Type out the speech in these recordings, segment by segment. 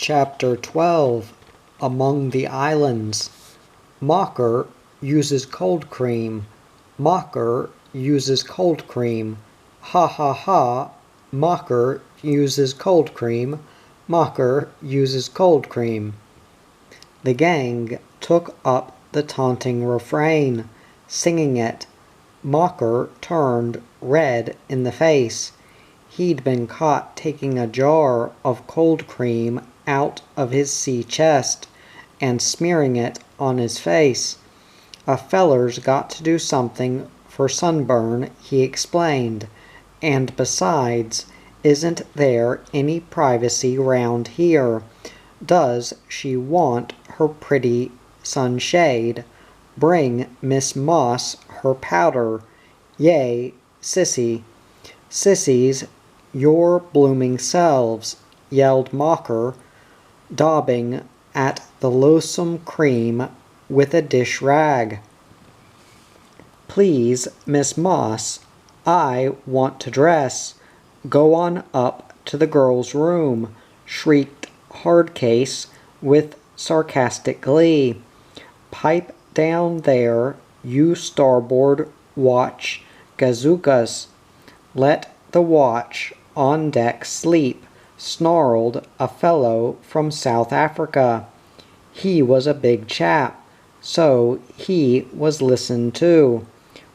Chapter 12 Among the Islands. Mocker uses cold cream. Mocker uses cold cream. Ha ha ha. Mocker uses cold cream. Mocker uses cold cream. The gang took up the taunting refrain, singing it. Mocker turned red in the face. He'd been caught taking a jar of cold cream out of his sea chest and smearing it on his face. "A feller's got to do something for sunburn," he explained, "and besides, isn't there any privacy round here? Does she want her pretty sunshade? Bring Miss Moss her powder. Yea, sissy." "Sissies, your blooming selves," yelled Mocker, daubing at the loathsome cream with a dish rag. "Please, Miss Moss, I want to dress. Go on up to the girls' room," shrieked Hardcase with sarcastic glee. "Pipe down there, you starboard watch gazookas. Let the watch on deck sleep," snarled a fellow from South Africa. He was a big chap, so he was listened to.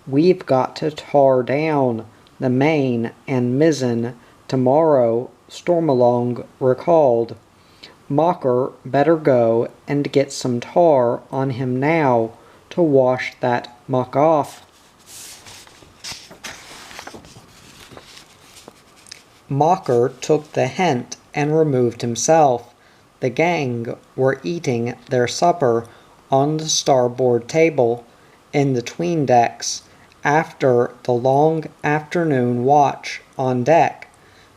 "We've got to tar down the main and mizzen tomorrow," Stormalong recalled. "Mocker better go and get some tar on him now to wash that muck off." Mocker took the hint and removed himself. The gang were eating their supper on the starboard table in the 'tweendecks after the long afternoon watch on deck.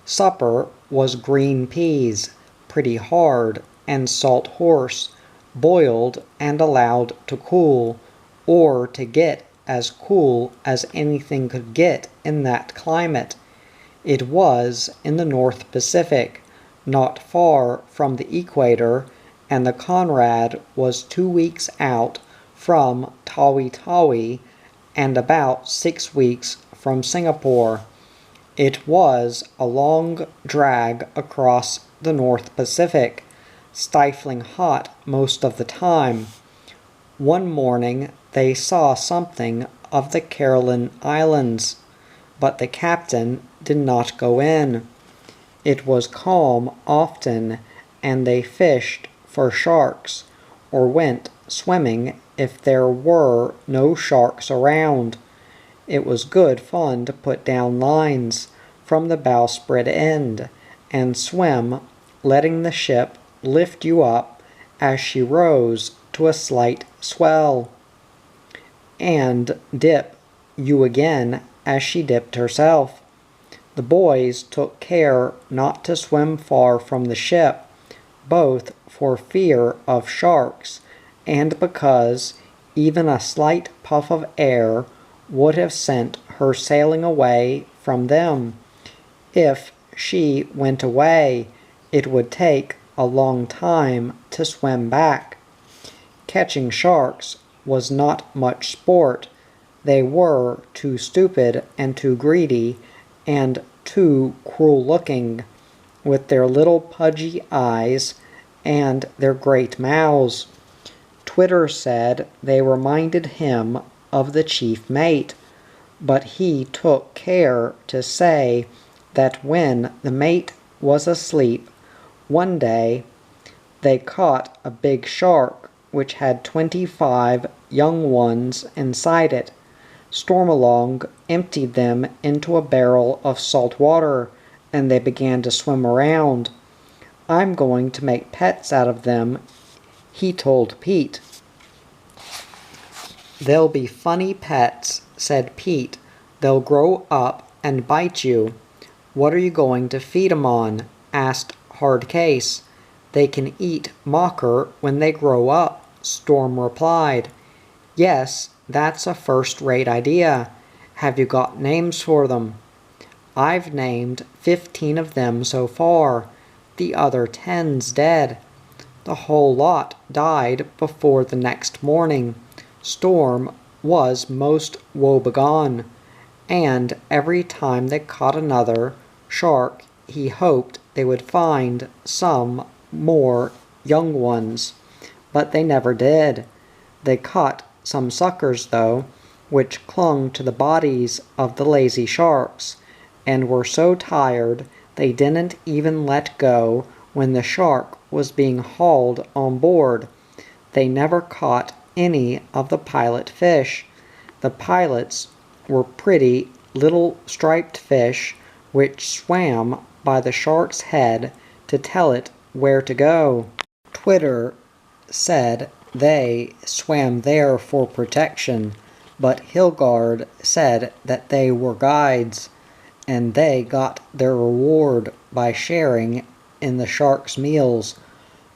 Supper was green peas, pretty hard, and salt horse, boiled and allowed to cool, or to get as cool as anything could get in that climate. It was in the North Pacific, not far from the equator, and the Conrad was 2 weeks out from Tawi Tawi and about 6 weeks from Singapore. It was a long drag across the North Pacific, stifling hot most of the time. One morning they saw something of the Caroline Islands, but the captain did not go in. It was calm often, and they fished for sharks, or went swimming if there were no sharks around. It was good fun to put down lines from the bowsprit end and swim, letting the ship lift you up as she rose to a slight swell, and dip you again as she dipped herself. The boys took care not to swim far from the ship, both for fear of sharks and because even a slight puff of air would have sent her sailing away from them. If she went away, it would take a long time to swim back. Catching sharks was not much sport. They were too stupid and too greedy and too cruel-looking, with their little pudgy eyes and their great mouths. Twitter said they reminded him of the chief mate, but he took care to say that when the mate was asleep one day, they caught a big shark which had 25 young ones inside it. Stormalong emptied them into a barrel of salt water, and they began to swim around. "I'm going to make pets out of them," he told Pete. "They'll be funny pets," said Pete. "They'll grow up and bite you." "What are you going to feed 'em on?" asked Hardcase. "They can eat Mocker when they grow up," Storm replied. "Yes, that's a first-rate idea. Have you got names for them?" "I've named 15 of them so far. the other 10's dead. The whole lot died before the next morning. Storm was most woebegone, and every time they caught another shark he hoped they would find some more young ones. But they never did. They caught some suckers, though, which clung to the bodies of the lazy sharks, and were so tired they didn't even let go when the shark was being hauled on board. They never caught any of the pilot fish. The pilots were pretty little striped fish which swam by the shark's head to tell it where to go. Twitter said they swam there for protection, but Hilgard said that they were guides, and they got their reward by sharing in the shark's meals.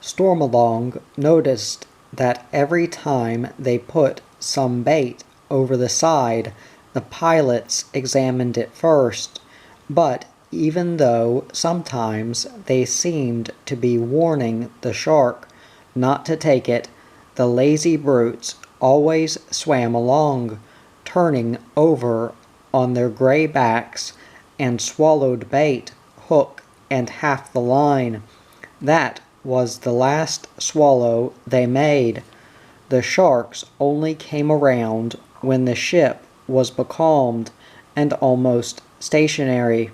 Stormalong noticed that every time they put some bait over the side, the pilots examined it first, but even though sometimes they seemed to be warning the shark not to take it, the lazy brutes always swam along, turning over on their gray backs, and swallowed bait, hook, and half the line. That was the last swallow they made. The sharks only came around when the ship was becalmed and almost stationary.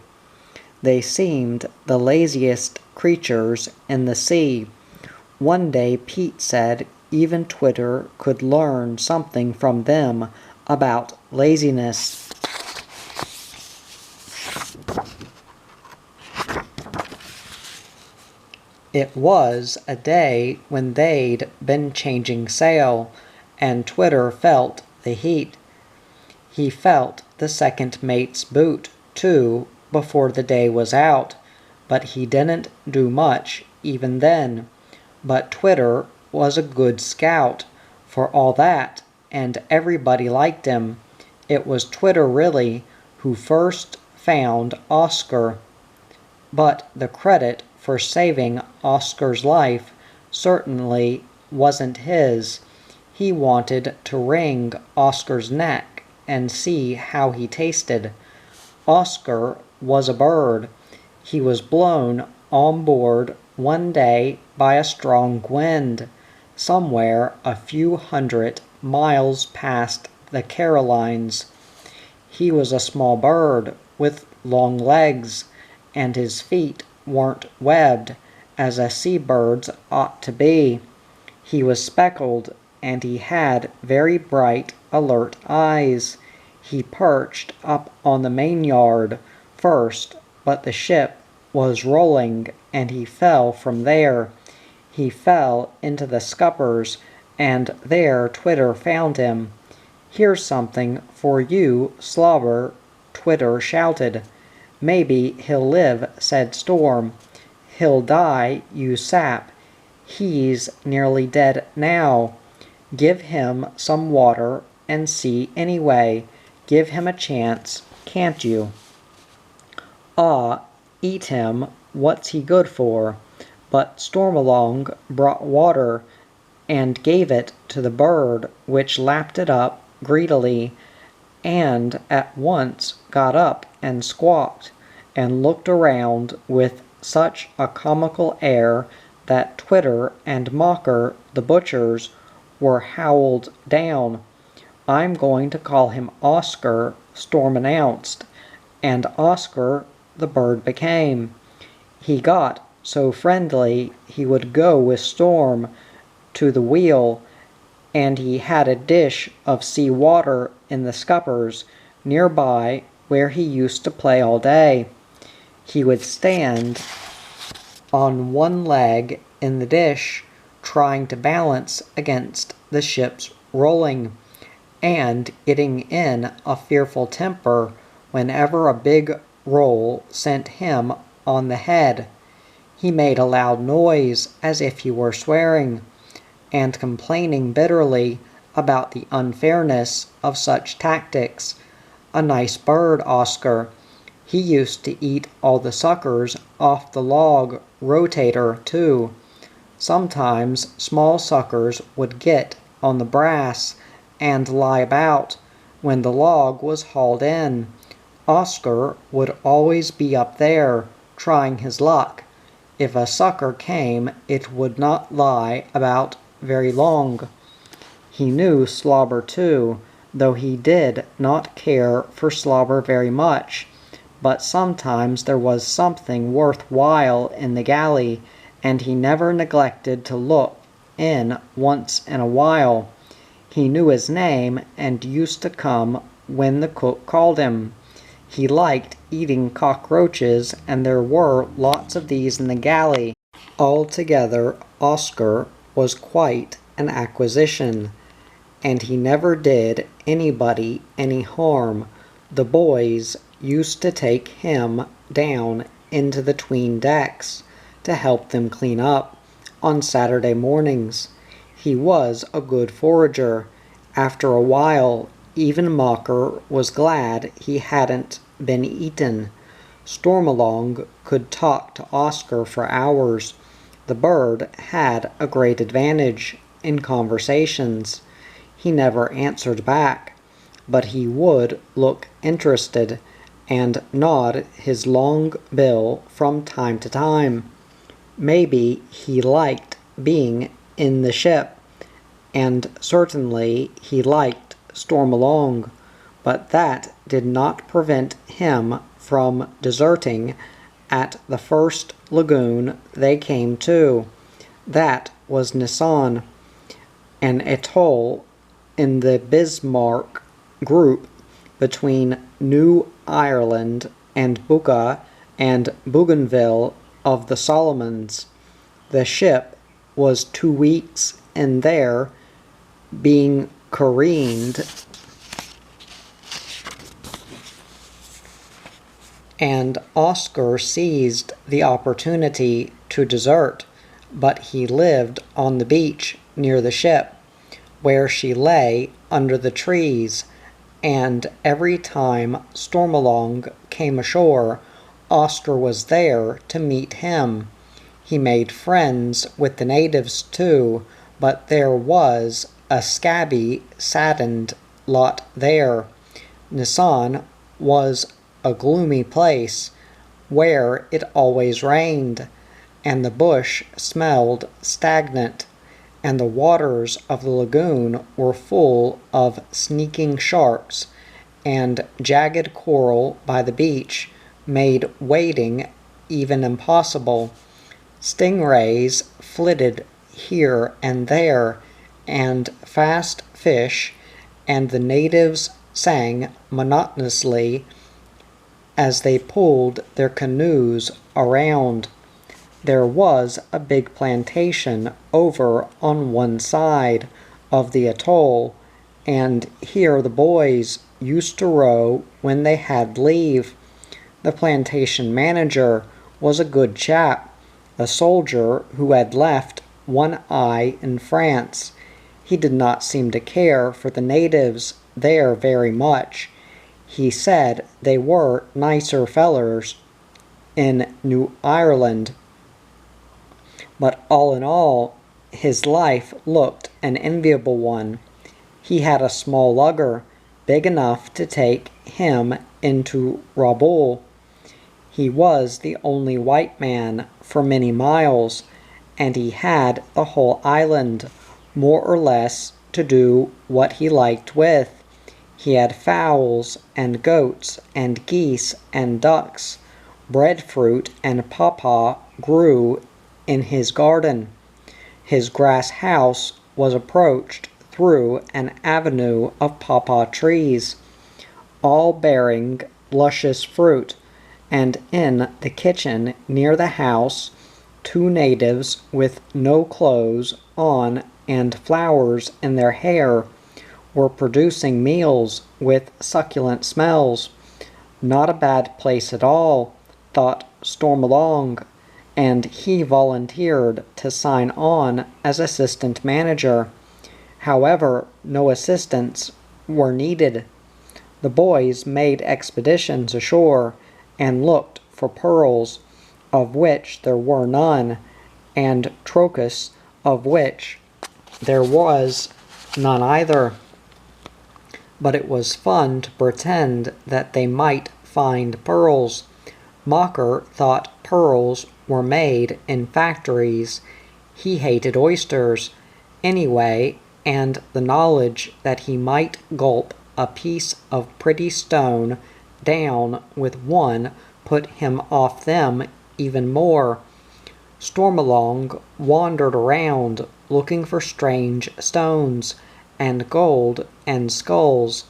They seemed the laziest creatures in the sea. One day Pete said even Twitter could learn something from them about laziness. It was a day when they'd been changing sail, and Twitter felt the heat. He felt the second mate's boot, too, before the day was out, but he didn't do much even then. But Twitter was a good scout, for all that, and everybody liked him. It was Twitter, really, who first found Oscar. But the credit for saving Oscar's life certainly wasn't his. He wanted to wring Oscar's neck and see how he tasted. Oscar was a bird. He was blown on board one day by a strong wind, somewhere a few hundred miles past the Carolines. He was a small bird with long legs, and his feet weren't webbed as a seabird's ought to be. He was speckled, and he had very bright, alert eyes. He perched up on the mainyard first, but the ship was rolling, and he fell from there. He fell into the scuppers, and there Twitter found him. "Here's something for you, Slobber," Twitter shouted. "Maybe he'll live," said Storm. "He'll die, you sap. He's nearly dead now. Give him some water and see anyway. Give him a chance, can't you?" "Ah, eat him. What's he good for?" But Stormalong brought water and gave it to the bird, which lapped it up greedily, and at once got up and squawked, and looked around with such a comical air that Twitter and Mocker, the butchers, were howled down. "I'm going to call him Oscar," Storm announced, and Oscar the bird became. He got so friendly he would go with Storm to the wheel, and he had a dish of sea water in the scuppers nearby where he used to play all day. He would stand on one leg in the dish, trying to balance against the ship's rolling, and getting in a fearful temper whenever a big roll sent him on the head. He made a loud noise as if he were swearing, and complaining bitterly about the unfairness of such tactics. A nice bird, Oscar. He used to eat all the suckers off the log rotator, too. Sometimes small suckers would get on the brass and lie about when the log was hauled in. Oscar would always be up there, trying his luck. If a sucker came, it would not lie about very long. He knew slobber too, though he did not care for slobber very much. But sometimes there was something worth while in the galley, and he never neglected to look in once in a while. He knew his name and used to come when the cook called him. He liked eating cockroaches, and there were lots of these in the galley. Altogether, Oscar was quite an acquisition, and he never did anybody any harm. The boys used to take him down into the 'tween decks to help them clean up on Saturday mornings. He was a good forager. After a while, even Mocker was glad he hadn't been eaten. Stormalong could talk to Oscar for hours. The bird had a great advantage in conversations. He never answered back, but he would look interested and nod his long bill from time to time. Maybe he liked being in the ship, and certainly he liked Stormalong, but that did not prevent him from deserting at the first lagoon they came to. That was Nissan, an atoll in the Bismarck group between New Ireland and Bucca and Bougainville of the Solomons. The ship was 2 weeks in there, being careened, and Oscar seized the opportunity to desert, but he lived on the beach near the ship, where she lay under the trees, and every time Stormalong came ashore, Oscar was there to meet him. He made friends with the natives too, but there was a scabby, saddened lot there. Nissan was a gloomy place, where it always rained, and the bush smelled stagnant, and the waters of the lagoon were full of sneaking sharks, and jagged coral by the beach made wading even impossible. Stingrays flitted here and there, and fast fish, and the natives sang monotonously as they pulled their canoes around. There was a big plantation over on one side of the atoll, and here the boys used to row when they had leave. The plantation manager was a good chap, a soldier who had left one eye in France. He did not seem to care for the natives there very much. He said they were nicer fellers in New Ireland. But all in all, his life looked an enviable one. He had a small lugger, big enough to take him into Rabaul. He was the only white man for many miles, and he had the whole island, more or less, to do what he liked with. He had fowls and goats and geese and ducks. Breadfruit and pawpaw grew in his garden. His grass house was approached through an avenue of pawpaw trees, all bearing luscious fruit, and in the kitchen near the house 2 natives with no clothes on and flowers in their hair were producing meals with succulent smells. Not a bad place at all, thought Stormalong, and he volunteered to sign on as assistant manager. However, no assistants were needed. The boys made expeditions ashore, and looked for pearls, of which there were none, and trocus, of which there was none either. But it was fun to pretend that they might find pearls. Mocker thought pearls were made in factories. He hated oysters, anyway, and the knowledge that he might gulp a piece of pretty stone down with one put him off them even more. Stormalong wandered around looking for strange stones and gold and skulls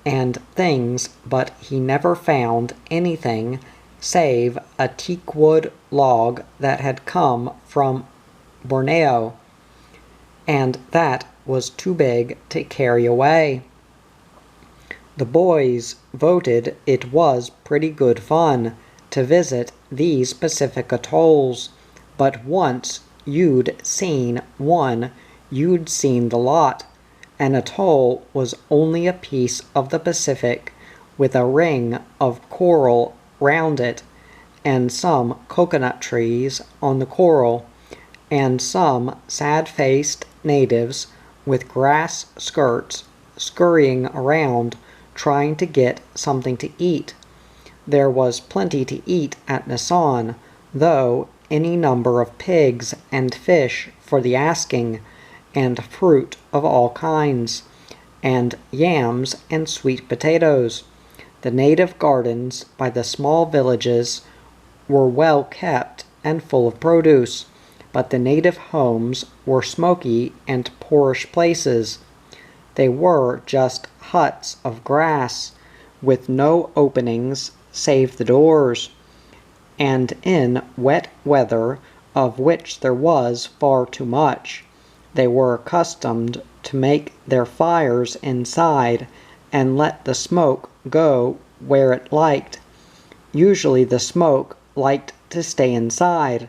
and things, but he never found anything save a teakwood log that had come from Borneo, and that was too big to carry away. The boys voted it was pretty good fun to visit these Pacific atolls, but once you'd seen one, you'd seen the lot. An atoll was only a piece of the Pacific with a ring of coral round it, and some coconut trees on the coral, and some sad-faced natives with grass skirts scurrying around trying to get something to eat. There was plenty to eat at Nason, though any number of pigs and fish for the asking, and fruit of all kinds, and yams and sweet potatoes. The native gardens by the small villages were well kept and full of produce, but the native homes were smoky and poorish places. They were just huts of grass, with no openings save the doors, and in wet weather, of which there was far too much, they were accustomed to make their fires inside and let the smoke go where it liked. Usually the smoke liked to stay inside.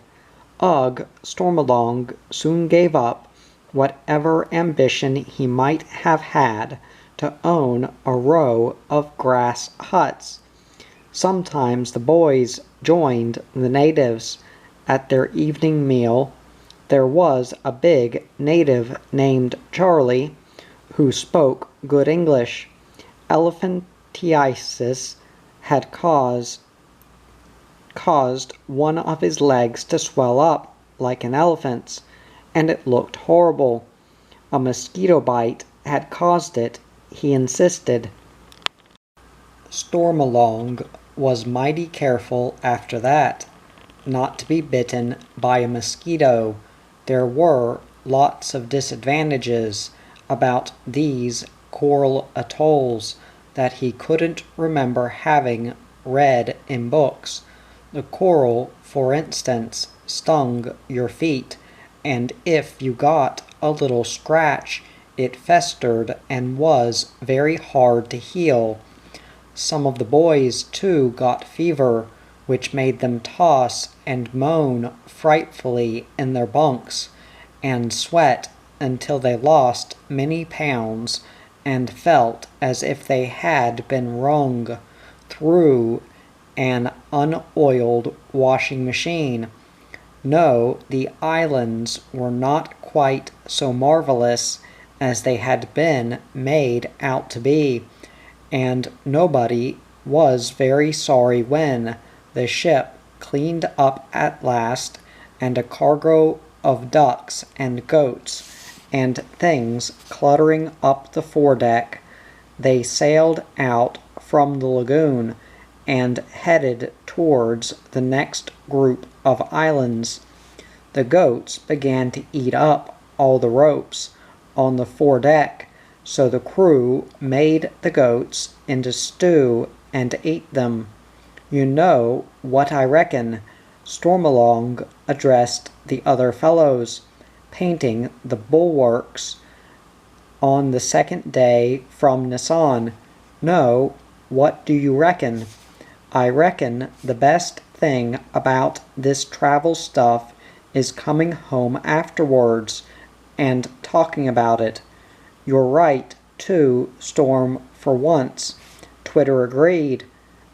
Ugh, Stormalong soon gave up whatever ambition he might have had to own a row of grass huts. Sometimes the boys joined the natives at their evening meal. There was a big native named Charlie who spoke good English. Elephantiasis had caused one of his legs to swell up like an elephant's, and it looked horrible. A mosquito bite had caused it, he insisted. Stormalong was mighty careful after that, not to be bitten by a mosquito. There were lots of disadvantages about these coral atolls that he couldn't remember having read in books. The coral, for instance, stung your feet, and if you got a little scratch, it festered and was very hard to heal. Some of the boys, too, got fever, which made them toss and moan frightfully in their bunks, and sweat until they lost many pounds, and felt as if they had been wrung through an unoiled washing machine. No, the islands were not quite so marvelous as they had been made out to be, and nobody was very sorry when the ship cleaned up at last, and a cargo of ducks and goats and things cluttering up the foredeck, they sailed out from the lagoon and headed towards the next group of islands. The goats began to eat up all the ropes on the foredeck, so the crew made the goats into stew and ate them. You know what I reckon, Stormalong addressed the other fellows, painting the bulwarks on the second day from Nason. No, what do you reckon? I reckon the best thing about this travel stuff is coming home afterwards and talking about it. You're right, too, Storm, for once, Twitter agreed.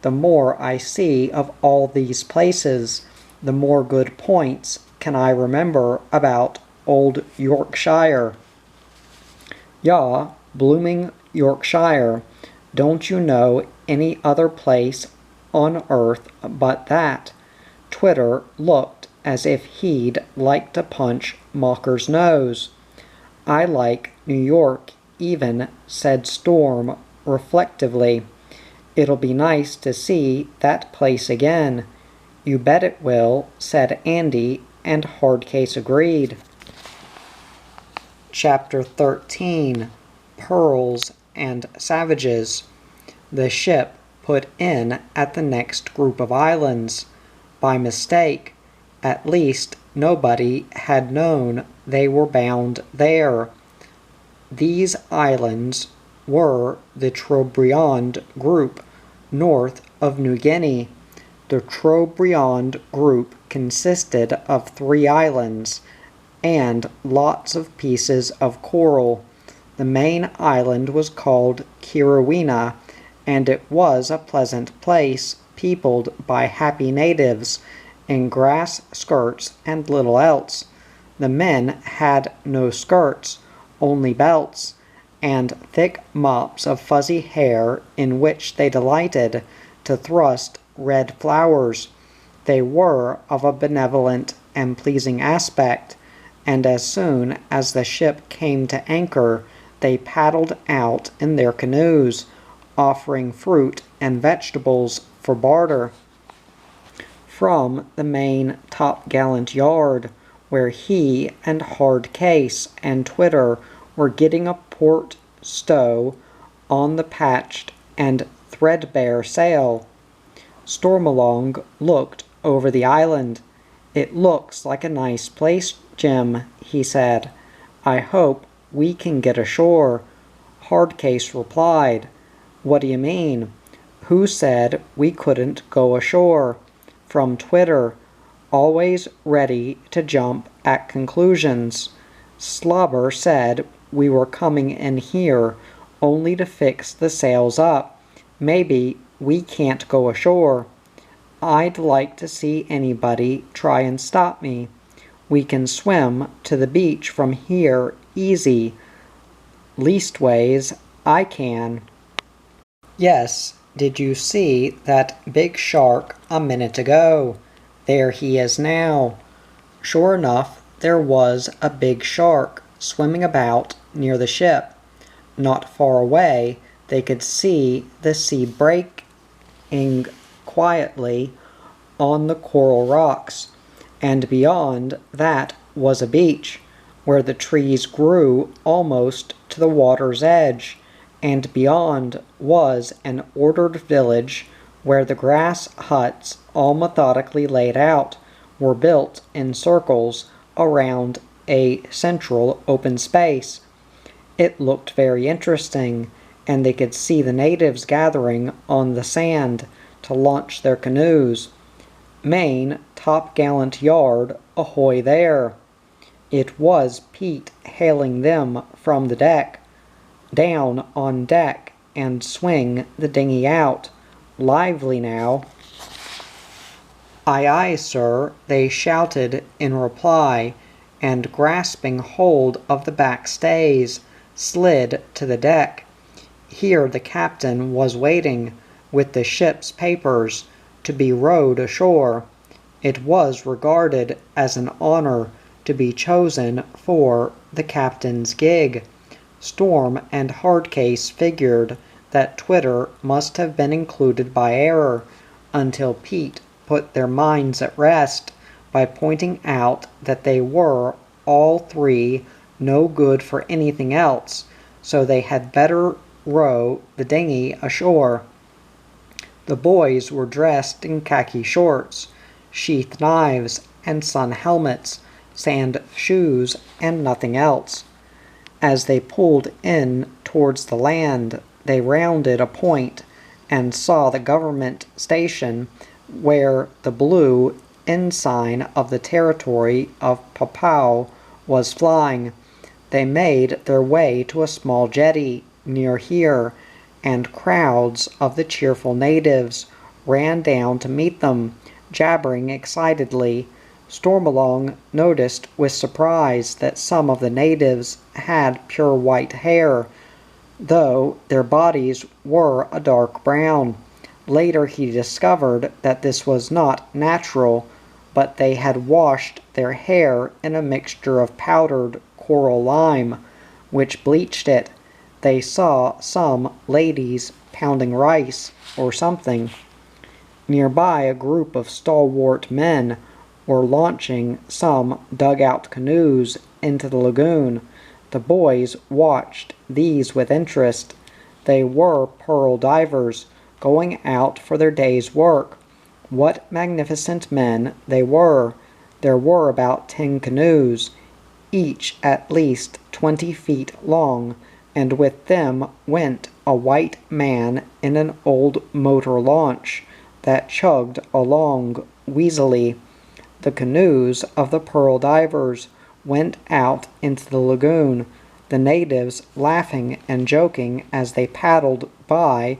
The more I see of all these places, the more good points can I remember about old Yorkshire. Ja, blooming Yorkshire. Don't you know any other place on earth but that? Twitter looked as if he'd like to punch Mocker's nose. I like New York even, said Storm reflectively. It'll be nice to see that place again. You bet it will, said Andy, and Hardcase agreed. Chapter 13. Pearls and Savages. The ship put in at the next group of islands. By mistake. At least nobody had known they were bound there. These islands were the Trobriand group, north of New Guinea. The Trobriand group consisted of 3 islands and lots of pieces of coral. The main island was called Kirawina, and it was a pleasant place, peopled by happy natives, in grass skirts and little else. The men had no skirts, only belts, and thick mops of fuzzy hair in which they delighted to thrust red flowers. They were of a benevolent and pleasing aspect, and as soon as the ship came to anchor, they paddled out in their canoes, offering fruit and vegetables for barter. From the main topgallant yard, where he and Hardcase and Twitter were getting a port stow on the patched and threadbare sail, Stormalong looked over the island. It looks like a nice place, Jim, he said. I hope we can get ashore. Hardcase replied, What do you mean? Who said we couldn't go ashore? From Twitter, always ready to jump at conclusions. Slobber said we were coming in here only to fix the sails up. Maybe we can't go ashore. I'd like to see anybody try and stop me. We can swim to the beach from here easy. Leastways, I can. Yes, did you see that big shark a minute ago? There he is now. Sure enough, there was a big shark swimming about near the ship. Not far away, they could see the sea breaking quietly on the coral rocks, and beyond that was a beach, where the trees grew almost to the water's edge, and beyond was an ordered village where the grass huts, all methodically laid out, were built in circles around a central open space. It looked very interesting, and they could see the natives gathering on the sand to launch their canoes. Main topgallant yard, ahoy there! It was Pete hailing them from the deck. Down on deck and swing the dinghy out. Lively now. Aye, aye, sir, they shouted in reply, and grasping hold of the back stays, slid to the deck. Here the captain was waiting, with the ship's papers, to be rowed ashore. It was regarded as an honor to be chosen for the captain's gig. Storm and Hardcase figured that Twitter must have been included by error, until Pete put their minds at rest by pointing out that they were all 3 no good for anything else, so they had better row the dinghy ashore. The boys were dressed in khaki shorts, sheath knives, and sun helmets, sand shoes, and nothing else. As they pulled in towards the land, they rounded a point and saw the government station where the blue ensign of the territory of Papau was flying. They made their way to a small jetty near here, and crowds of the cheerful natives ran down to meet them, jabbering excitedly. Stormalong noticed with surprise that some of the natives had pure white hair, though their bodies were a dark brown. Later he discovered that this was not natural, but they had washed their hair in a mixture of powdered coral lime, which bleached it. They saw some ladies pounding rice or something. Nearby, a group of stalwart men were launching some dugout canoes into the lagoon. The boys watched these with interest. They were pearl divers, going out for their day's work. What magnificent men they were! There were about 10 canoes, each at least 20 feet long, and with them went a white man in an old motor launch that chugged along wheezily. The canoes of the pearl divers went out into the lagoon, the natives laughing and joking as they paddled by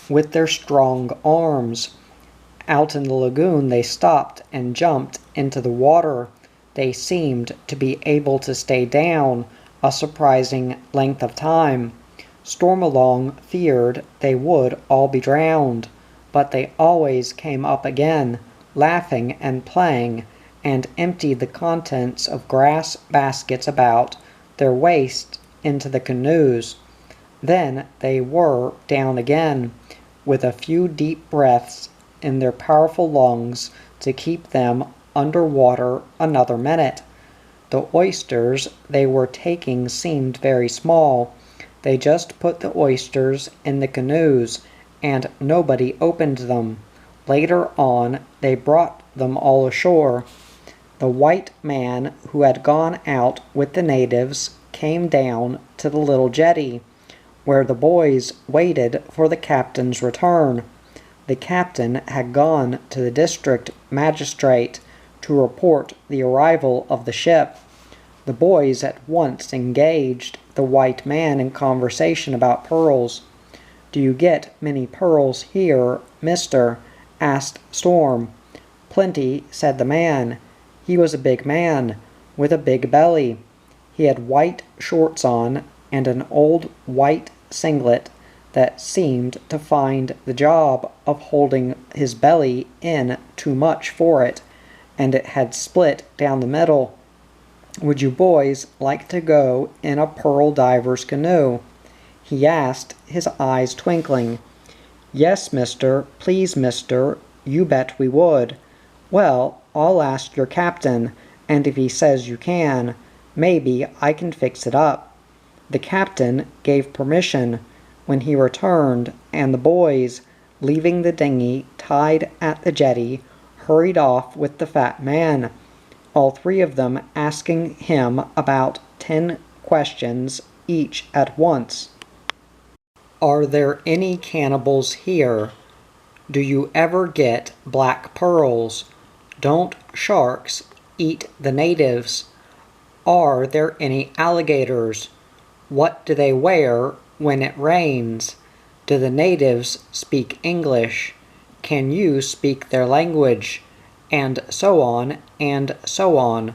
with their strong arms. Out in the lagoon they stopped and jumped into the water. They seemed to be able to stay down a surprising length of time. Stormalong feared they would all be drowned, but they always came up again, laughing and playing, and emptied the contents of grass baskets about their waists into the canoes. Then they were down again, with a few deep breaths in their powerful lungs to keep them under water another minute. The oysters they were taking seemed very small. They just put the oysters in the canoes, and nobody opened them. Later on, they brought them all ashore. The white man who had gone out with the natives came down to the little jetty, where the boys waited for the captain's return. The captain had gone to the district magistrate to report the arrival of the ship. The boys at once engaged the white man in conversation about pearls. "Do you get many pearls here, mister?" asked Storm. "Plenty," said the man. He was a big man, with a big belly. He had white shorts on, and an old white singlet that seemed to find the job of holding his belly in too much for it, and it had split down the middle. "Would you boys like to go in a pearl diver's canoe?" he asked, his eyes twinkling. "Yes, mister, please, mister, you bet we would." "Well, I'll ask your captain, and if he says you can, maybe I can fix it up." The captain gave permission when he returned, and the boys, leaving the dinghy tied at the jetty, hurried off with the fat man, all 3 of them asking him about 10 questions each at once. "Are there any cannibals here? Do you ever get black pearls? Don't sharks eat the natives? Are there any alligators? What do they wear when it rains? Do the natives speak English? Can you speak their language?" And so on, and so on.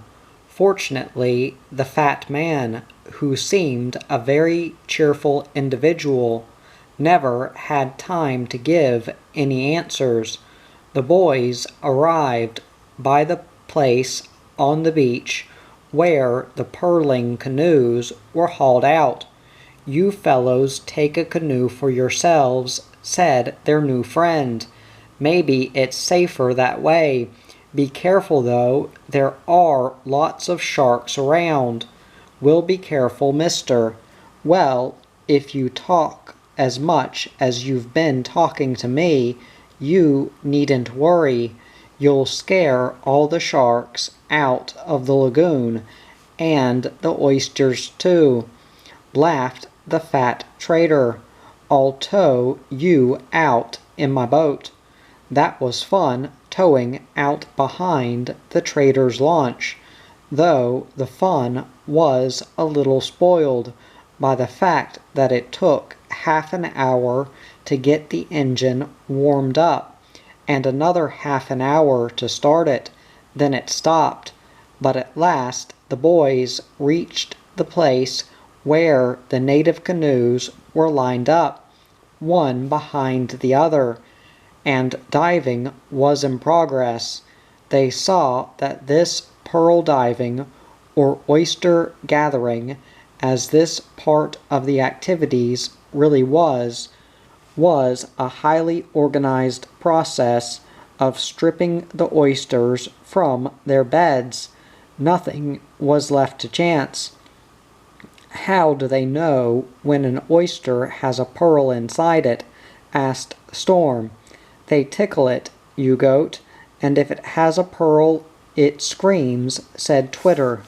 Fortunately, the fat man, who seemed a very cheerful individual, never had time to give any answers. The boys arrived by the place on the beach where the pearling canoes were hauled out. "You fellows take a canoe for yourselves," said their new friend. "Maybe it's safer that way. Be careful though, there are lots of sharks around." "We'll be careful, mister." "Well, if you talk as much as you've been talking to me, you needn't worry. You'll scare all the sharks out of the lagoon, and the oysters too," laughed the fat trader. "I'll tow you out in my boat." That was fun, towing out behind the trader's launch, though the fun was a little spoiled by the fact that it took half an hour to get the engine warmed up and another half an hour to start it. Then it stopped. But at last the boys reached the place where the native canoes were lined up, one behind the other, and diving was in progress. They saw that this pearl diving, or oyster gathering, as this part of the activities really was a highly organized process of stripping the oysters from their beds. Nothing was left to chance. "How do they know when an oyster has a pearl inside it?" asked Storm. "They tickle it, you goat, and if it has a pearl it screams," said Twitter.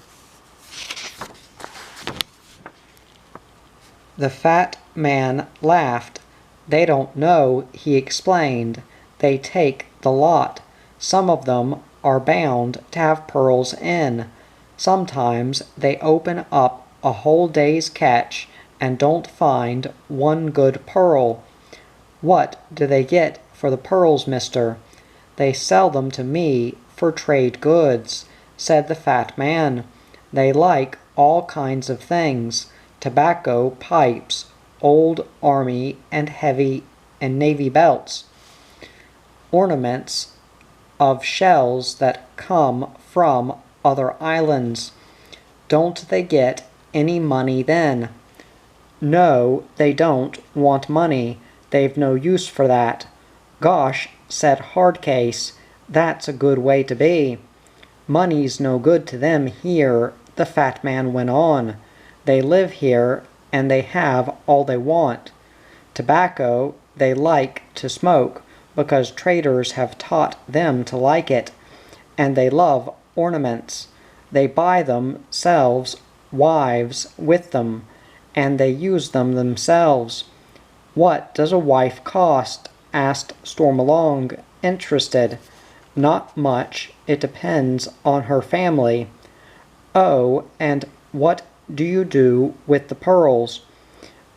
The fat man laughed. "They don't know," he explained. "They take the lot. Some of them are bound to have pearls in. Sometimes they open up a whole day's catch and don't find one good pearl." "What do they get for the pearls, mister?" "They sell them to me for trade goods," said the fat man. "They like all kinds of things: tobacco, pipes, old army and heavy and navy belts, ornaments of shells that come from other islands." "Don't they get any money then?" "No, they don't want money. They've no use for that." "Gosh," said Hardcase, "that's a good way to be." "Money's no good to them here," the fat man went on. "They live here, and they have all they want. Tobacco they like to smoke, because traders have taught them to like it, and they love ornaments. They buy themselves wives with them, and they use them themselves." "What does a wife cost?" asked Stormalong, interested. "Not much. It depends on her family." "Oh, and what do you do with the pearls?"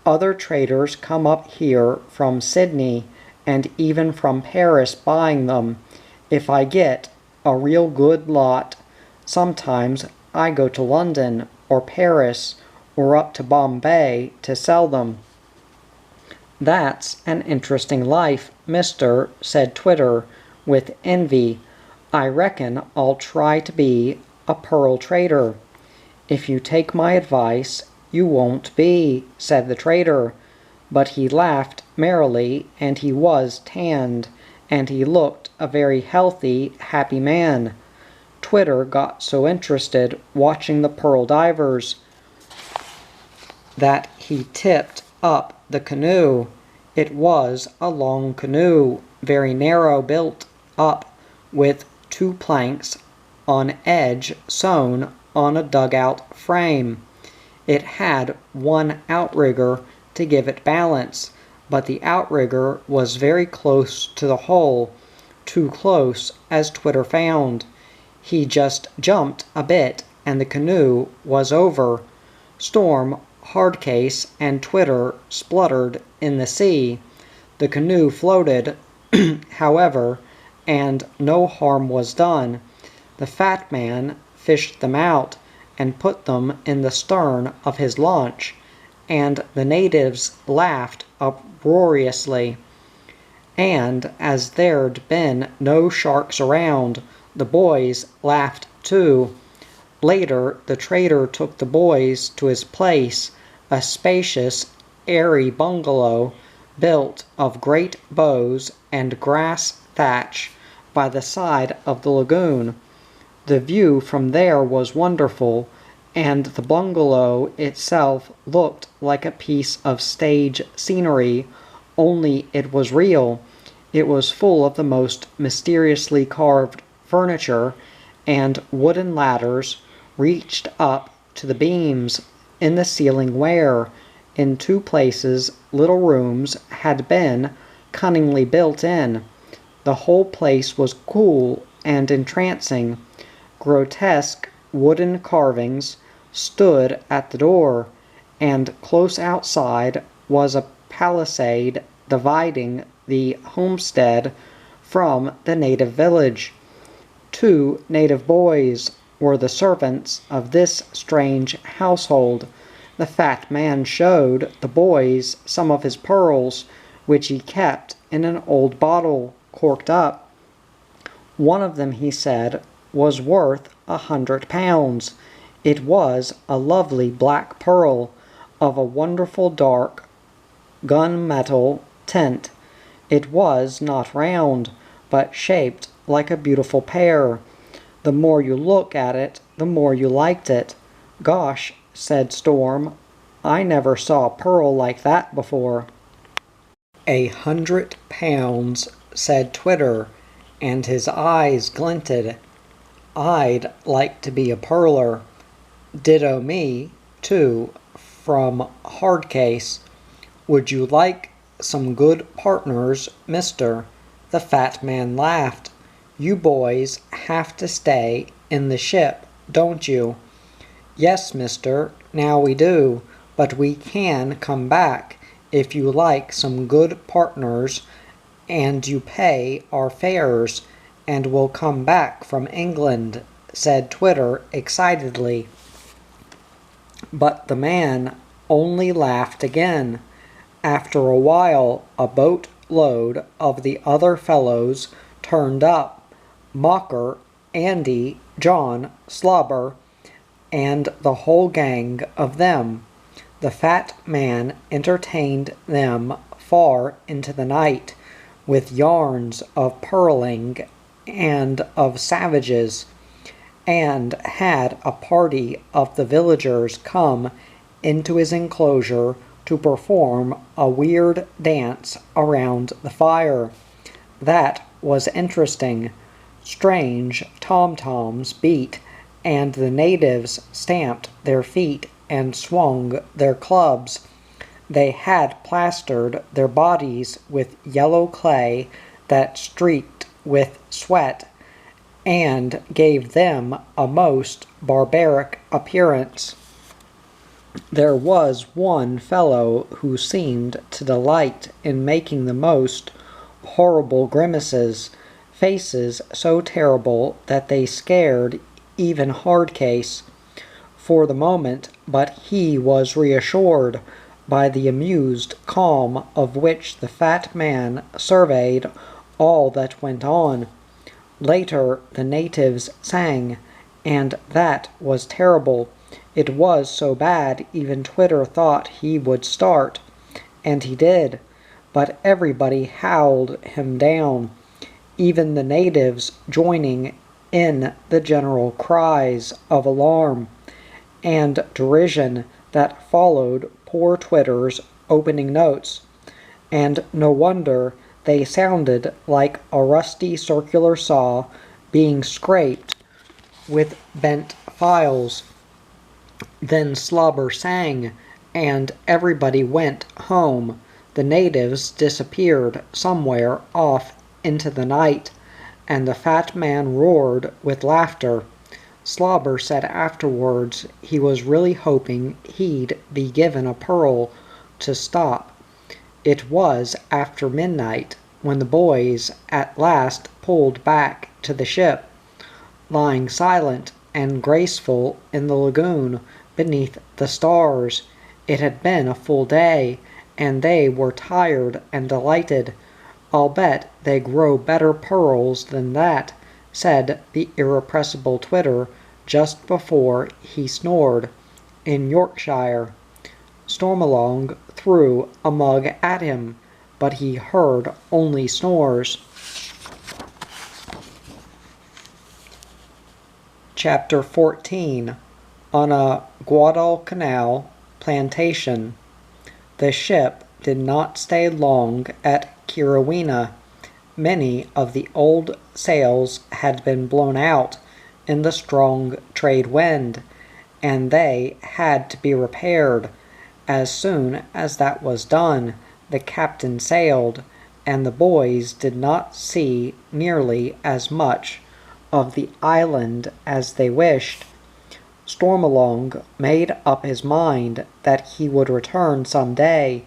"Other traders come up here from Sydney and even from Paris buying them. If I get a real good lot, sometimes I go to London or Paris or up to Bombay to sell them." "That's an interesting life, mister," said Twitter, with envy. "I reckon I'll try to be a pearl trader." "If you take my advice, you won't be," said the trader. But he laughed merrily, and he was tanned, and he looked a very healthy, happy man. Twitter got so interested watching the pearl divers that he tipped up the canoe. It was a long canoe, very narrow, built up with 2 planks on edge sewn on a dugout frame. It had one outrigger to give it balance, but the outrigger was very close to the hull, too close, as Twitter found. He just jumped a bit and the canoe was over. Storm, Hardcase, and Twitter spluttered in the sea. The canoe floated, however, and no harm was done. The fat man fished them out and put them in the stern of his launch, and the natives laughed uproariously. And as there'd been no sharks around, the boys laughed too. Later the trader took the boys to his place, a spacious, airy bungalow built of great boughs and grass thatch by the side of the lagoon. The view from there was wonderful, and the bungalow itself looked like a piece of stage scenery, only it was real. It was full of the most mysteriously carved furniture, and wooden ladders reached up to the beams in the ceiling where, in 2 places, little rooms had been cunningly built in. The whole place was cool and entrancing. Grotesque wooden carvings stood at the door, and close outside was a palisade dividing the homestead from the native village. 2 native boys were the servants of this strange household. The fat man showed the boys some of his pearls, which he kept in an old bottle, corked up. One of them, he said, was worth £100. It was a lovely black pearl, of a wonderful dark gunmetal tint. It was not round, but shaped like a beautiful pear. The more you look at it, the more you liked it. Gosh, said Storm, I never saw a pearl like that before. £100, said Twitter, and his eyes glinted. I'd like to be a pearler. Ditto me, too, from Hardcase. Would you like some good partners, mister? The fat man laughed. You boys have to stay in the ship, don't you? Yes, mister, now we do, but we can come back if you like some good partners and you pay our fares, and we'll come back from England, said Twitter excitedly. But the man only laughed again. After a while, a boat load of the other fellows turned up. Mocker, Andy, John, Slobber, and the whole gang of them. The fat man entertained them far into the night with yarns of pearling and of savages, and had a party of the villagers come into his enclosure to perform a weird dance around the fire. That was interesting. Strange tom-toms beat, and the natives stamped their feet and swung their clubs. They had plastered their bodies with yellow clay that streaked with sweat, and gave them a most barbaric appearance. There was one fellow who seemed to delight in making the most horrible grimaces, faces so terrible that they scared even Hardcase for the moment, but he was reassured by the amused calm of which the fat man surveyed all that went on. Later the natives sang, and that was terrible. It was so bad even Twitter thought he would start, and he did, but everybody howled him down, even the natives joining in the general cries of alarm and derision that followed poor Twitter's opening notes. And no wonder they sounded like a rusty circular saw being scraped with bent files. Then Slobber sang, and everybody went home. The natives disappeared somewhere off into the night, and the fat man roared with laughter. Slobber said afterwards he was really hoping he'd be given a pearl to stop. It was after midnight when the boys at last pulled back to the ship, lying silent and graceful in the lagoon beneath the stars. It had been a full day, and they were tired and delighted. I'll bet they grow better pearls than that, said the irrepressible Twitter just before he snored. In Yorkshire. Stormalong threw a mug at him, but he heard only snores. Chapter 14. On a Guadalcanal plantation. The ship did not stay long at Kirrawina. Many of the old sails had been blown out in the strong trade wind, and they had to be repaired. As soon as that was done, the captain sailed, and the boys did not see nearly as much of the island as they wished. Stormalong made up his mind that he would return some day,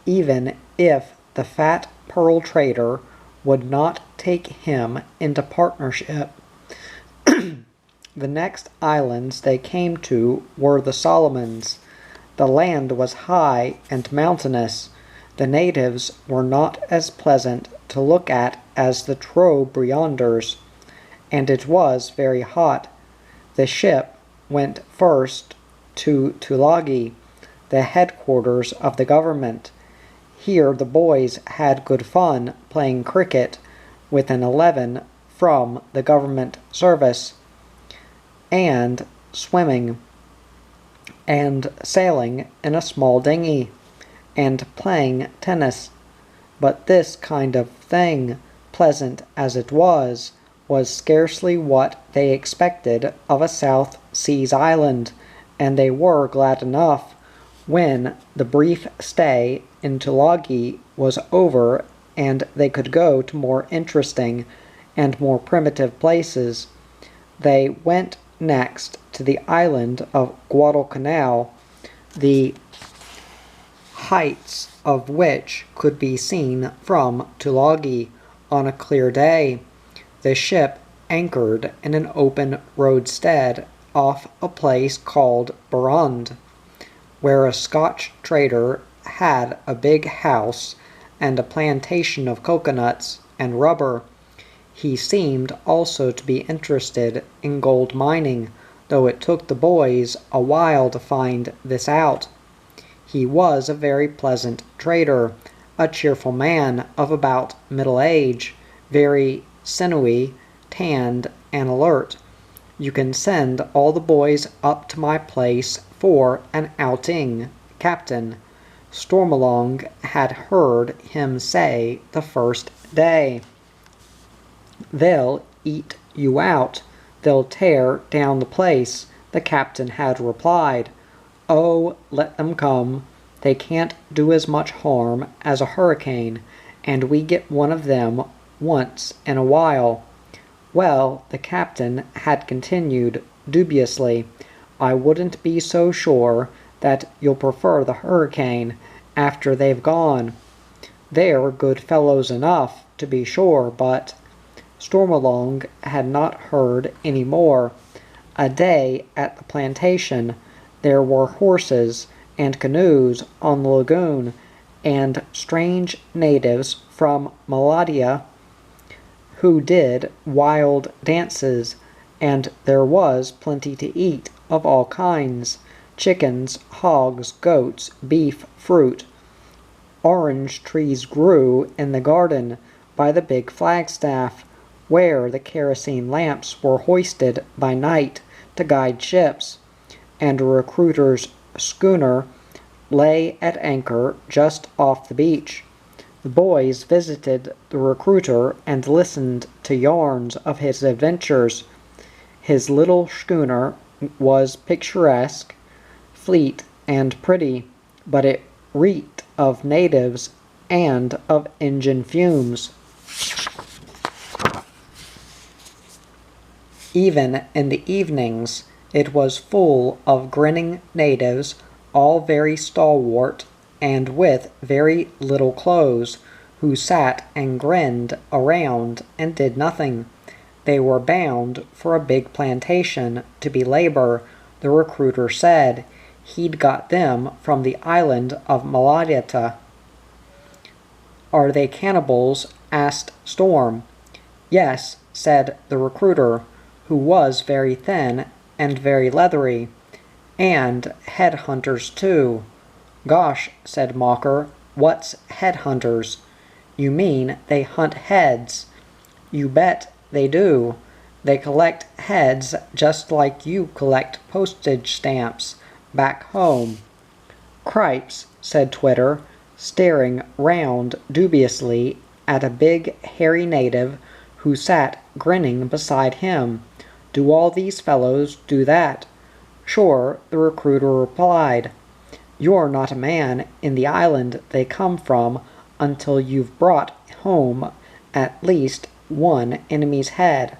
even if the fat pearl trader would not take him into partnership. The next islands they came to were the Solomons. The land was high and mountainous. The natives were not as pleasant to look at as the Trobrianders, and it was very hot. The ship went first to Tulagi, the headquarters of the government. Here the boys had good fun playing cricket with an 11 from the government service, and swimming, and sailing in a small dinghy, and playing tennis. But this kind of thing, pleasant as it was scarcely what they expected of a South Seas island, and they were glad enough when the brief stay in Tulagi was over and they could go to more interesting and more primitive places. They went next to the island of Guadalcanal, the heights of which could be seen from Tulagi on a clear day. The ship anchored in an open roadstead off a place called Barund, where a Scotch trader had a big house and a plantation of coconuts and rubber. He seemed also to be interested in gold mining, though it took the boys a while to find this out. He was a very pleasant trader, a cheerful man of about middle age, very sinewy, tanned, and alert. You can send all the boys up to my place for an outing, Captain, Stormalong had heard him say the first day. They'll eat you out. They'll tear down the place, the captain had replied. Oh, let them come. They can't do as much harm as a hurricane, and we get one of them once in a while. Well, the captain had continued dubiously, I wouldn't be so sure that you'll prefer the hurricane after they've gone. They're good fellows enough, to be sure, but Stormalong had not heard any more. A day at the plantation there were horses and canoes on the lagoon, and strange natives from Maladia who did wild dances, and there was plenty to eat of all kinds, chickens, hogs, goats, beef, fruit. Orange trees grew in the garden by the big flagstaff, where the kerosene lamps were hoisted by night to guide ships, and a recruiter's schooner lay at anchor just off the beach. The boys visited the recruiter and listened to yarns of his adventures. His little schooner was picturesque, fleet, and pretty, but it reeked of natives and of engine fumes. Even in the evenings, it was full of grinning natives, all very stalwart and with very little clothes, who sat and grinned around and did nothing. They were bound for a big plantation to be labor, the recruiter said. He'd got them from the island of Maladita. Are they cannibals? Asked Storm. Yes, said the recruiter, who was very thin and very leathery, and headhunters too. Gosh, said Mocker, what's headhunters? You mean they hunt heads. You bet they do. They collect heads just like you collect postage stamps back home. Cripes, said Twitter, staring round dubiously at a big hairy native who sat grinning beside him. Do all these fellows do that? Sure, the recruiter replied. You're not a man in the island they come from until you've brought home at least one enemy's head,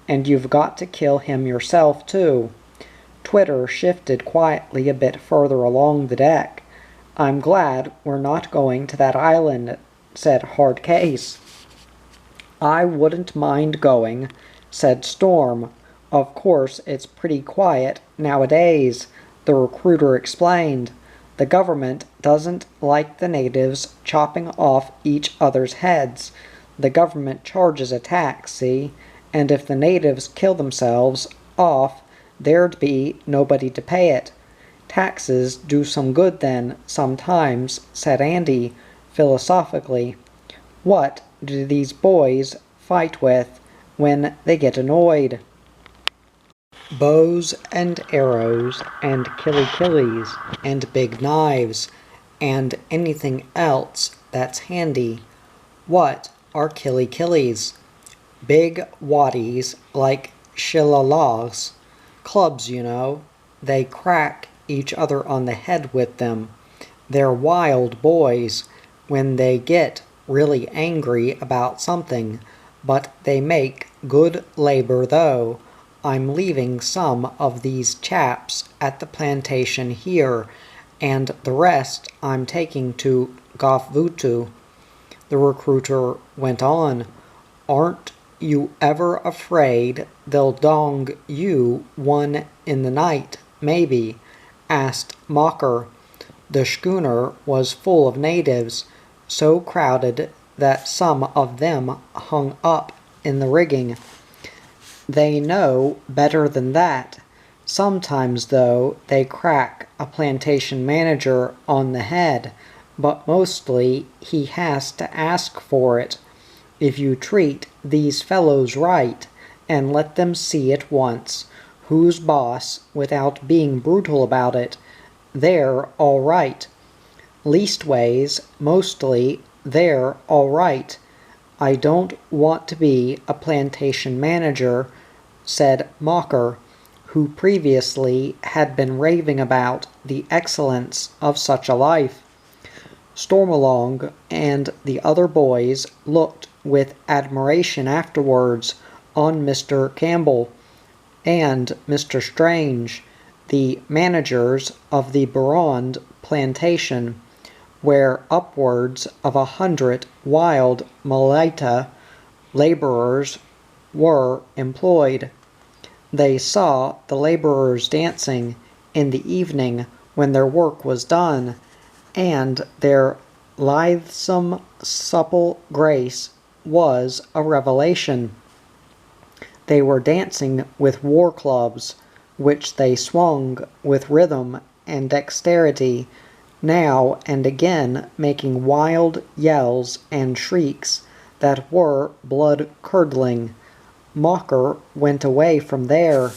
and you've got to kill him yourself too. Twitter shifted quietly a bit further along the deck. "I'm glad we're not going to that island," said Hardcase. "I wouldn't mind going," said Storm. "Of course it's pretty quiet nowadays," the recruiter explained. "The government doesn't like the natives chopping off each other's heads. The government charges a tax, see? And if the natives kill themselves off, there'd be nobody to pay it." "Taxes do some good then, sometimes," said Andy, philosophically. "What do these boys fight with when they get annoyed?" "Bows and arrows and killy-killies and big knives and anything else that's handy." "What are killy-killies?" "Big waddies like shillelaghs. Clubs, you know. They crack each other on the head with them. They're wild boys when they get really angry about something, but they make good labor though. I'm leaving some of these chaps at the plantation here, and the rest I'm taking to Gofvutu." The recruiter went on. "Aren't you ever afraid they'll dong you one in the night, maybe?" asked Mocker. The schooner was full of natives, so crowded that some of them hung up in the rigging. "They know better than that. Sometimes, though, they crack a plantation manager on the head, but mostly he has to ask for it. If you treat these fellows right, and let them see at once who's boss without being brutal about it, they're all right. Leastways, mostly they're all right. I don't want to be a plantation manager," said Mocker, who previously had been raving about the excellence of such a life. Stormalong and the other boys looked with admiration afterwards on Mr. Campbell and Mr. Strange, the managers of the Barond plantation, where upwards of 100 wild Malaita laborers were employed. They saw the laborers dancing in the evening when their work was done, and their lithesome, supple grace was a revelation. They were dancing with war clubs, which they swung with rhythm and dexterity, now and again making wild yells and shrieks that were blood-curdling. Mocker went away from there.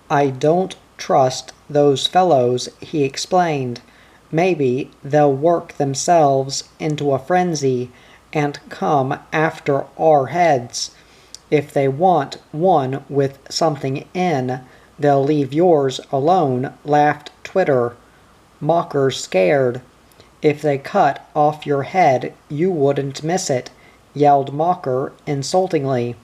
"I don't trust those fellows," he explained. "Maybe they'll work themselves into a frenzy and come after our heads. If they want one with something in, they'll leave yours alone," laughed Twitter. "Mocker's scared." "If they cut off your head, you wouldn't miss it," yelled Mocker insultingly.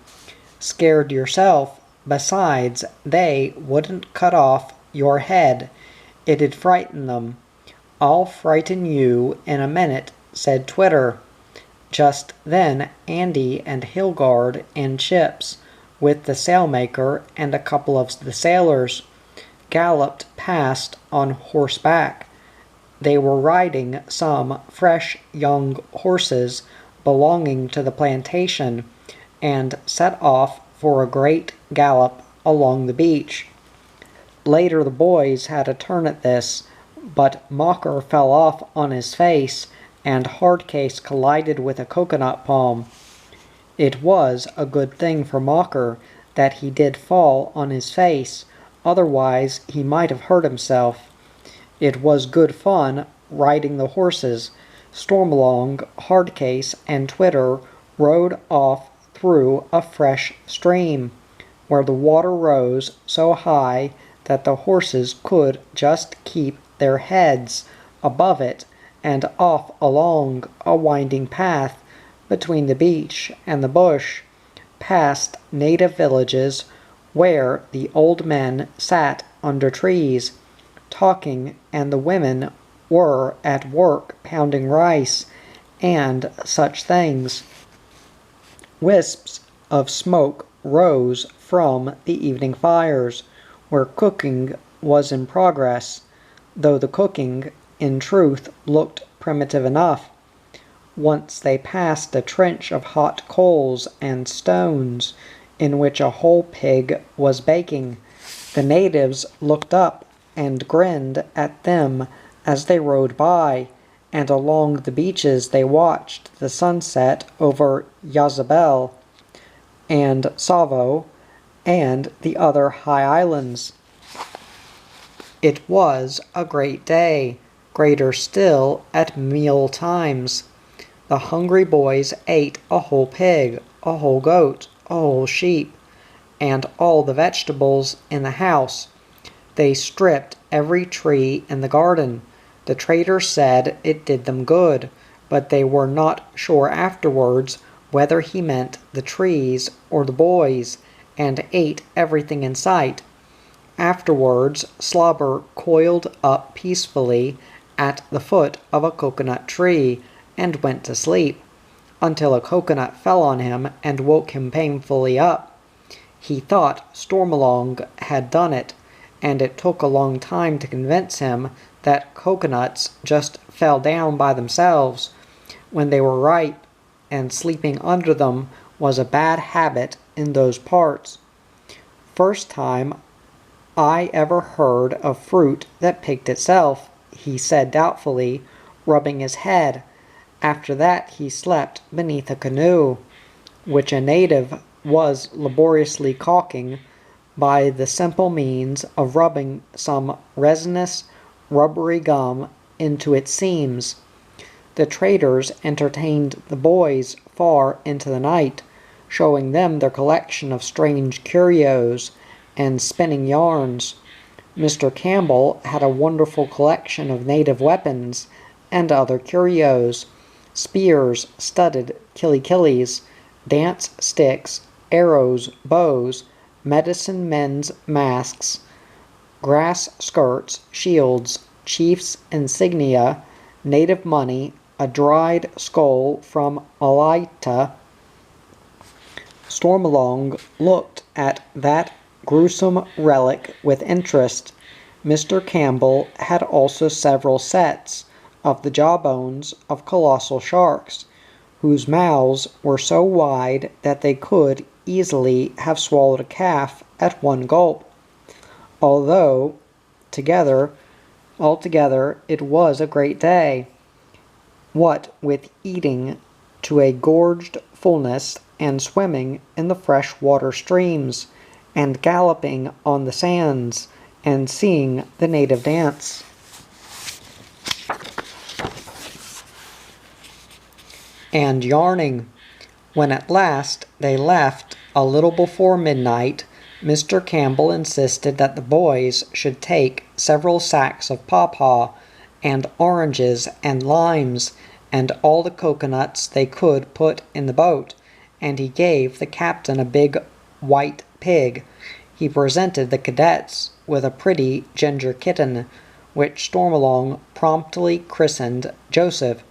"Scared yourself. Besides, they wouldn't cut off your head. It'd frighten them." "I'll frighten you in a minute," said Twitter. Just then Andy and Hilgard and Chips, with the sailmaker and a couple of the sailors, galloped past on horseback. They were riding some fresh young horses belonging to the plantation, and set off for a great gallop along the beach. Later the boys had a turn at this, but Mocker fell off on his face, and Hardcase collided with a coconut palm. It was a good thing for Mocker that he did fall on his face, otherwise he might have hurt himself. It was good fun riding the horses. Stormalong, Hardcase, and Twitter rode off through a fresh stream, where the water rose so high that the horses could just keep their heads above it, and off along a winding path between the beach and the bush, past native villages where the old men sat under trees, talking, and the women were at work pounding rice and such things. Wisps of smoke rose from the evening fires, where cooking was in progress, though the cooking, in truth, looked primitive enough. Once they passed a trench of hot coals and stones, in which a whole pig was baking. The natives looked up and grinned at them as they rode by, and along the beaches they watched the sunset over Yazabel and Savo and the other high islands. It was a great day, greater still at meal times. The hungry boys ate a whole pig, a whole goat, a whole sheep, and all the vegetables in the house. They stripped every tree in the garden. The trader said it did them good, but they were not sure afterwards whether he meant the trees or the boys, and ate everything in sight. Afterwards, Slobber coiled up peacefully at the foot of a coconut tree and went to sleep, until a coconut fell on him and woke him painfully up. He thought Stormalong had done it, and it took a long time to convince him that coconuts just fell down by themselves when they were ripe, and sleeping under them was a bad habit in those parts. First time I ever heard of fruit that picked itself, he said doubtfully, rubbing his head. After that he slept beneath a canoe, which a native was laboriously caulking by the simple means of rubbing some resinous, rubbery gum into its seams. The traders entertained the boys far into the night, showing them their collection of strange curios and spinning yarns. Mr. Campbell had a wonderful collection of native weapons and other curios, spears, studded killikillis, dance sticks, arrows, bows, medicine men's masks, grass skirts, shields, chiefs' insignia, native money, a dried skull from Alaita. Stormalong looked at that gruesome relic with interest. Mr. Campbell had also several sets of the jawbones of colossal sharks, whose mouths were so wide that they could easily have swallowed a calf at one gulp. Altogether, it was a great day. What with eating to a gorged fullness, and swimming in the fresh water streams, and galloping on the sands, and seeing the native dance. And yarning. When at last they left a little before midnight, Mr. Campbell insisted that the boys should take several sacks of pawpaw, and oranges and limes, and all the coconuts they could put in the boat, and he gave the captain a big white pig. He presented the cadets with a pretty ginger kitten, which Stormalong promptly christened Joseph.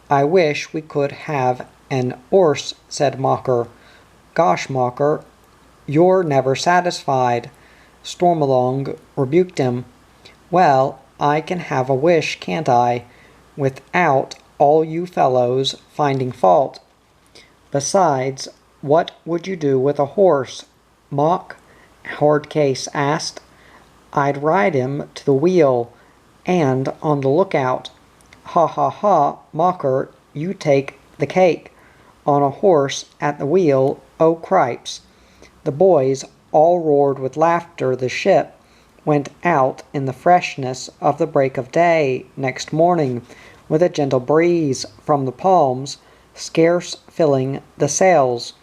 "I wish we could have an 'orse," said Mocker. "Gosh, Mocker, you're never satisfied," Stormalong rebuked him. "Well, I can have a wish, can't I, without all you fellows finding fault? Besides, what would you do with a horse, Mock?" Hardcase asked. "I'd ride him to the wheel, and on the lookout." "Ha ha ha, Mocker, you take the cake. On a horse at the wheel, oh cripes." The boys all roared with laughter. The ship went out in the freshness of the break of day next morning, with a gentle breeze from the palms scarce filling the sails,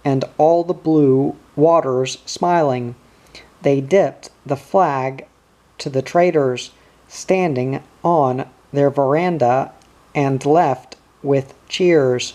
and all the blue waters smiling. They dipped the flag to the traders, standing on their veranda, and left with cheers.